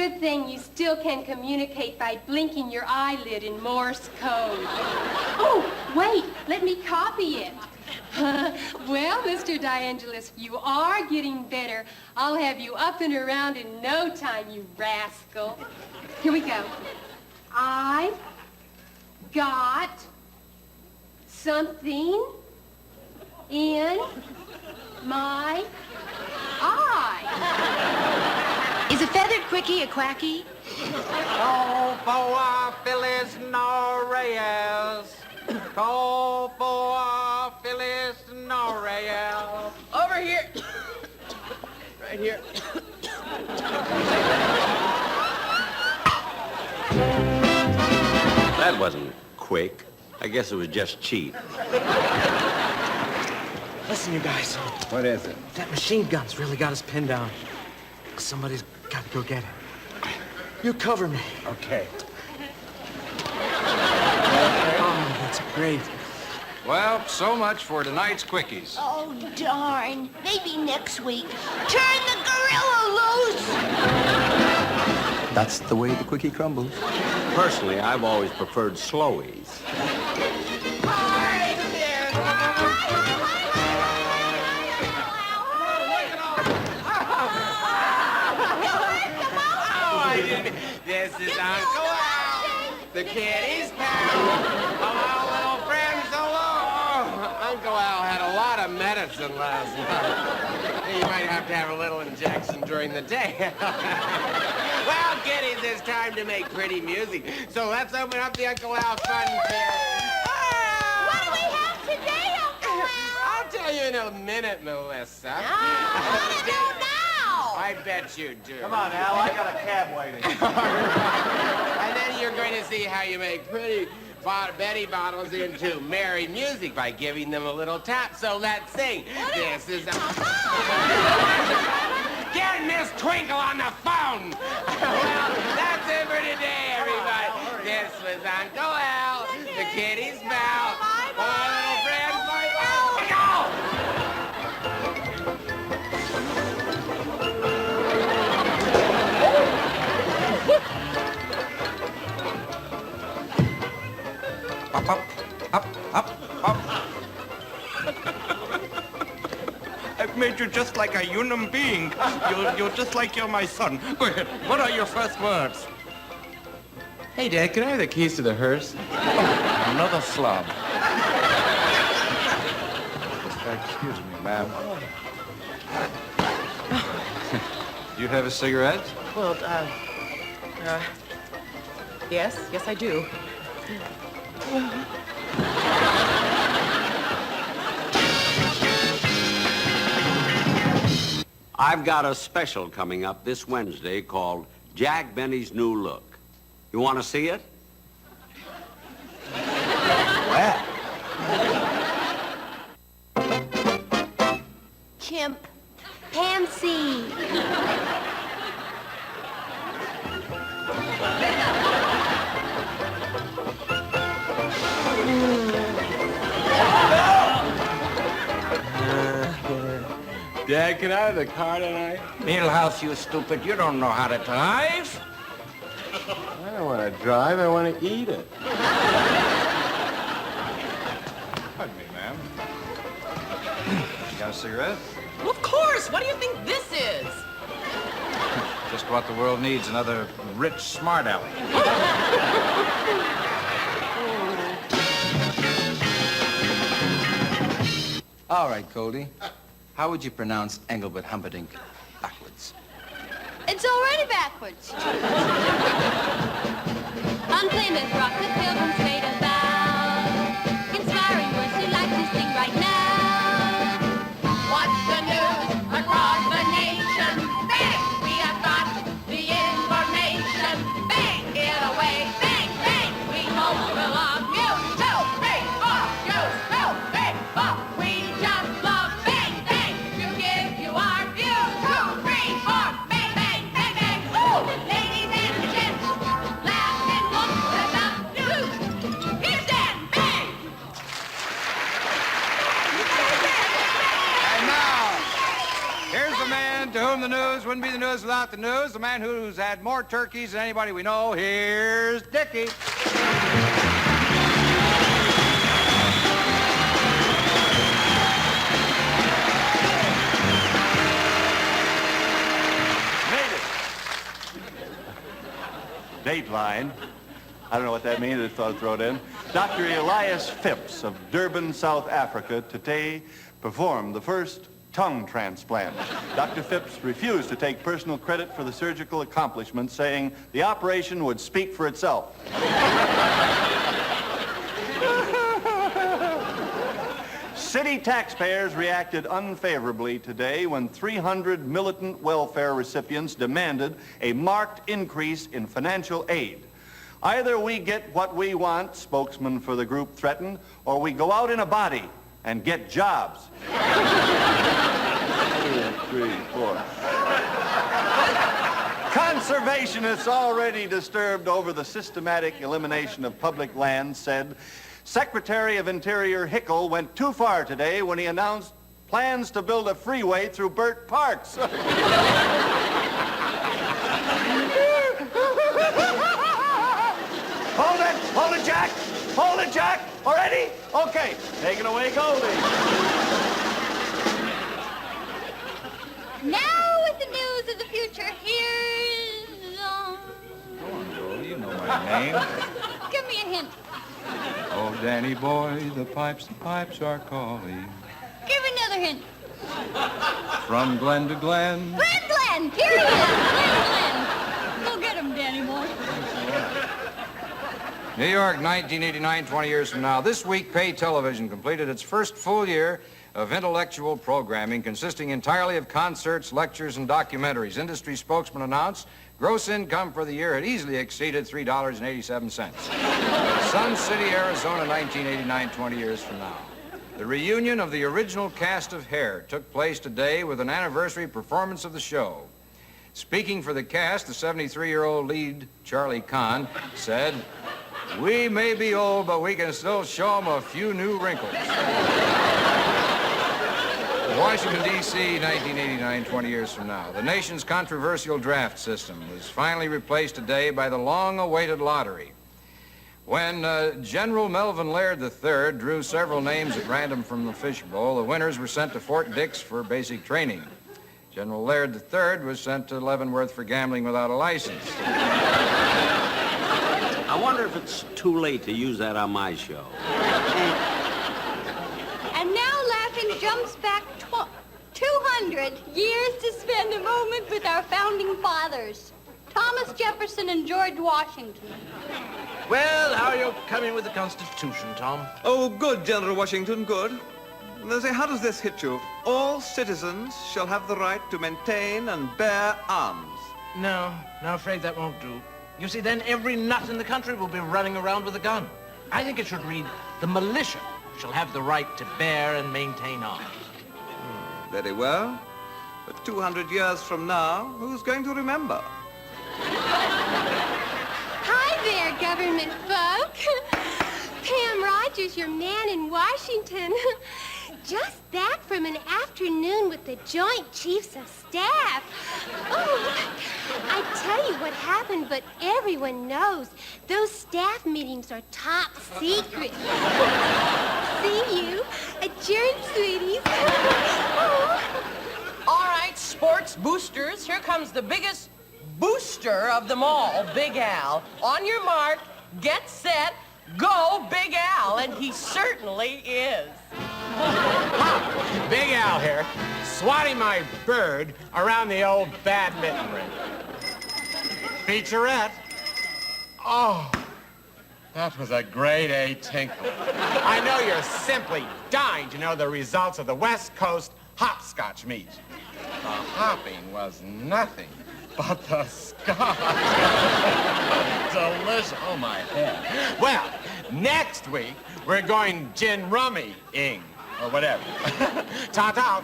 good thing you still can communicate by blinking your eyelid in Morse code. Oh, wait, let me copy it. Well, Mr. DeAngelis, you are getting better. I'll have you up and around in no time, you rascal. Here we go. I got something in my eye. Is a feathered quickie a quacky? Call for Phyllis Norreyes. Call for Phyllis Norreyes. Over here. Right here. That wasn't quick. I guess it was just cheap. Listen, you guys. What is it? That machine gun's really got us pinned down. Somebody's got to go get it. You cover me. Okay. Oh, that's great. Well, so much for tonight's quickies. Oh, darn. Maybe next week. Turn the gorilla loose! That's the way the quickie crumbles. Personally, I've always preferred slowies. This is Uncle Al, the kitty's pal. Hello, little friends, hello. Uncle Al had a lot of medicine last night. You might have to have a little injection during the day. Well, kiddies, it's time to make pretty music. So let's open up the Uncle Al Fun Fair. What do we have today, Uncle Al? I'll tell you in a minute, Melissa. I want to know now. I bet you do. Come on, Al, I got a cab waiting. And then you're going to see how you make pretty Betty bottles into merry music by giving them a little tap. So let's sing. This is Get Miss Twinkle on the phone. Well, that's it for today, everybody. This was Uncle Al, the kitty's pal. My little friend, bye-bye. Go! Up, up, up, up, up. I've made you just like a human being. You're just like you're my son. Go ahead. What are your first words? Hey, Dad, can I have the keys to the hearse? Another slob. Excuse me, ma'am. Do you have a cigarette? Well, yes, I do. I've got a special coming up this Wednesday called Jack Benny's New Look. You want to see it? Where? Chimp. Pansy. Dad, can I have the car tonight? Millhouse, you stupid. You don't know how to drive. I don't want to drive. I want to eat it. Pardon me, ma'am. You got a cigarette? Well, of course. What do you think this is? Just what the world needs, another rich smart aleck. All right, Goldie. How would you pronounce Engelbert Humperdinck backwards? It's already backwards. On Plymouth Rock, the pilgrims made a vow. Inspiring words to like to sing right now. What's the news across the nation? Bang! We have got the information. Bang! It away. Bang! Bang! We hope we'll amuse. 2, 3, 4, use. 2, 3, 4. We just love bang! Bang! To give you our view. 2, 3, 4. Bang! Bang! Bang! Bang! Ooh! Ladies and gents, laugh and look at the news. whom the news wouldn't be the news without the news, the man who's had more turkeys than anybody we know, here's Dickie. Dateline. I don't know what that means. I just thought I'd throw it in. Dr. Elias Phipps of Durban, South Africa, today performed the first tongue transplant. Dr. Phipps refused to take personal credit for the surgical accomplishment, saying the operation would speak for itself. City taxpayers reacted unfavorably today when 300 militant welfare recipients demanded a marked increase in financial aid. Either we get what we want, spokesman for the group threatened, or we go out in a body and get jobs. 2, 3, 4. Conservationists already disturbed over the systematic elimination of public lands said Secretary of Interior Hickel went too far today when he announced plans to build a freeway through Burt Parks. Hold it, Jack! Hold it, Jack! Already? Okay, take it away, Goldie. Now with the news of the future, here's... Go on, Goldie, you know my name. Give me a hint. Oh, Danny boy, the pipes are calling. Give another hint. From Glen to Glen. Glen! Here he is! Glen! Go get him, Danny boy. New York, 1989, 20 years from now. This week, pay television completed its first full year of intellectual programming consisting entirely of concerts, lectures, and documentaries. Industry spokesman announced gross income for the year had easily exceeded $3.87. Sun City, Arizona, 1989, 20 years from now. The reunion of the original cast of Hair took place today with an anniversary performance of the show. Speaking for the cast, the 73-year-old lead, Charlie Kahn, said, "We may be old, but we can still show them a few new wrinkles." Washington, D.C., 1989, 20 years from now. The nation's controversial draft system was finally replaced today by the long-awaited lottery. When General Melvin Laird III drew several names at random from the fishbowl, the winners were sent to Fort Dix for basic training. General Laird III was sent to Leavenworth for gambling without a license. I wonder if it's too late to use that on my show. And now Laughing jumps back 200 years to spend a moment with our founding fathers, Thomas Jefferson and George Washington. Well, how are you coming with the Constitution, Tom? Oh, good, General Washington, good. Now, say, how does this hit you? All citizens shall have the right to maintain and bear arms. No, afraid that won't do. You see, then every nut in the country will be running around with a gun. I think it should read, the militia shall have the right to bear and maintain arms. Very well. But 200 years from now, who's going to remember? Hi there, government folk. Pam Rogers, your man in Washington. Just back from an afternoon with the Joint Chiefs of Staff. Oh, I tell you what happened, but everyone knows. Those staff meetings are top secret. See you. Adjourn, sweeties. Oh. All right, sports boosters, here comes the biggest booster of them all, Big Al. On your mark, get set, go, Big Al. And he certainly is. Big Al here, swatting my bird around the old badminton ring. Featurette. Oh, that was a grade A tinkle. I know you're simply dying to know the results of the West Coast hopscotch meet. The hopping was nothing but the scotch. Delicious. Oh, my head. Well, next week, we're going gin rummy-ing, or whatever. Ta-ta.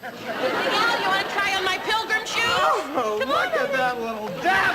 Big Al, you want to try on my pilgrim shoes? Oh, look at that little dab.